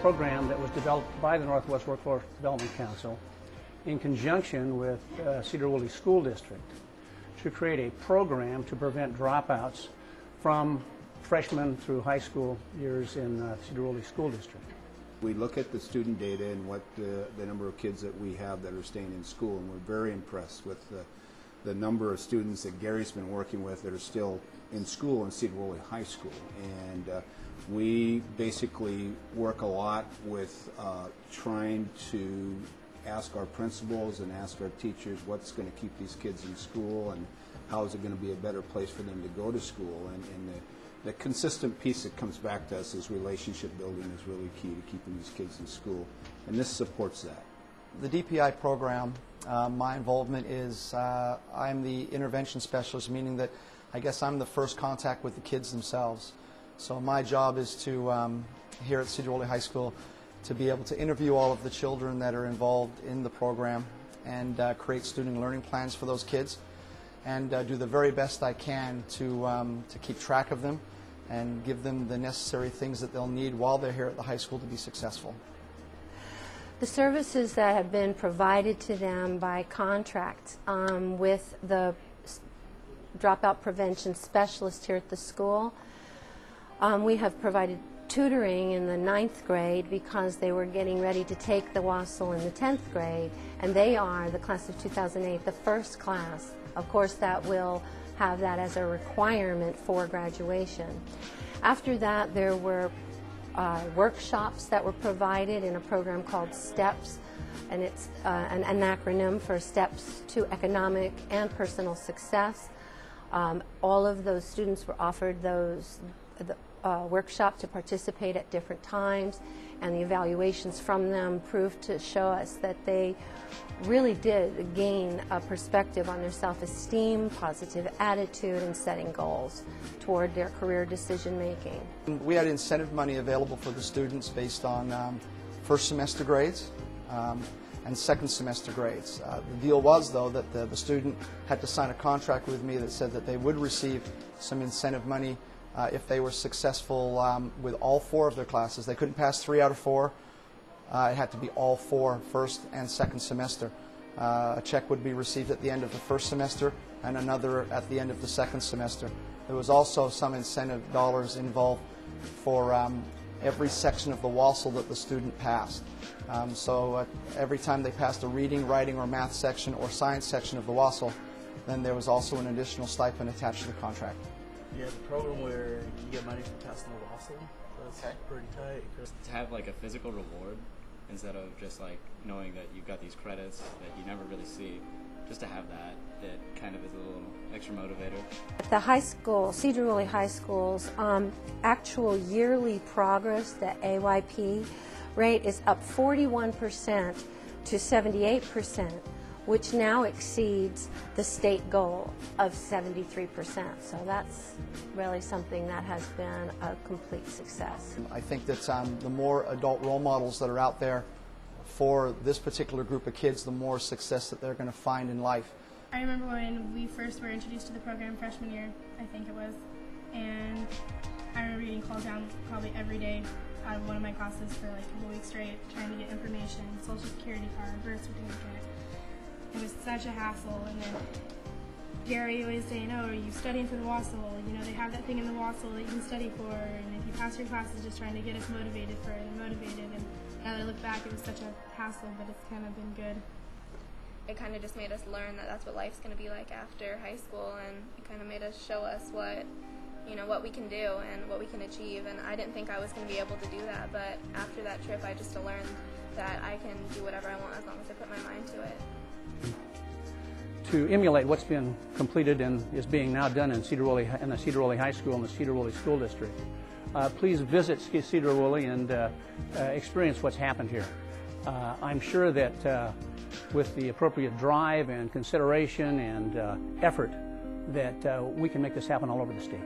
program that was developed by the Northwest Workforce Development Council in conjunction with Sedro Woolley School District to create a program to prevent dropouts from freshman through high school years in Sedro Woolley School District. We look at the student data and what the number of kids that we have that are staying in school, and we're very impressed with the number of students that Gary's been working with that are still in school in Sedro Woolley High School. And we basically work a lot with trying to ask our principals and ask our teachers what's going to keep these kids in school and how is it going to be a better place for them to go to school. And the consistent piece that comes back to us is relationship building is really key to keeping these kids in school, and this supports that. The DPI program, my involvement is I'm the intervention specialist, meaning that I guess I'm the first contact with the kids themselves. So my job is to, here at Sedro Woolley High School, to be able to interview all of the children that are involved in the program and create student learning plans for those kids, and do the very best I can to keep track of them and give them the necessary things that they'll need while they're here at the high school to be successful. The services that have been provided to them by contract with the dropout prevention specialist here at the school, we have provided tutoring in the 9th grade because they were getting ready to take the WASL in the 10th grade, and they are, the class of 2008, the first class. Of course, that will have that as a requirement for graduation. After that, there were workshops that were provided in a program called STEPS, and it's an acronym for Steps to Economic and Personal Success. All of those students were offered the workshop to participate at different times, and the evaluations from them proved to show us that they really did gain a perspective on their self-esteem, positive attitude, and setting goals toward their career decision making. We had incentive money available for the students based on first semester grades and second semester grades. The deal was, though, that the student had to sign a contract with me that said that they would receive some incentive money if they were successful with all 4 of their classes. They couldn't pass 3 out of 4. It had to be all 4 first and second semester. A check would be received at the end of the first semester and another at the end of the second semester. There was also some incentive dollars involved for every section of the WASL that the student passed. So every time they passed a reading, writing, or math section or science section of the WASL, then there was also an additional stipend attached to the contract. Yeah, the program where you get money for testing the WASL, that's pretty tight. To have like a physical reward instead of just like knowing that you've got these credits that you never really see, just to have that, it kind of is a little extra motivator. At the high school, Sedro Woolley High School's actual yearly progress, the AYP rate, is up 41% to 78%, which now exceeds the state goal of 73%. So that's really something that has been a complete success. I think that the more adult role models that are out there for this particular group of kids, the more success that they're going to find in life. I remember when we first were introduced to the program freshman year, I think it was, and I remember getting called down probably every day out of one of my classes for like a couple weeks straight, trying to get information, social security card, birth certificate. It was such a hassle, and then Gary always saying, "Oh, are you studying for the WASL? You know, they have that thing in the WASL that you can study for, and if you pass your classes," just trying to get us motivated for it and motivated. And now that I look back, it was such a hassle, but it's kind of been good. It kind of just made us learn that that's what life's going to be like after high school, and it kind of made us show us what we can do and what we can achieve. And I didn't think I was going to be able to do that, but after that trip, I just learned that I can do whatever I want as long as I put my mind to it. To emulate what's been completed and is being now done in the Sedro Woolley High School and the Sedro Woolley School District, please visit Sedro Woolley and experience what's happened here. I'm sure that with the appropriate drive and consideration and effort that we can make this happen all over the state.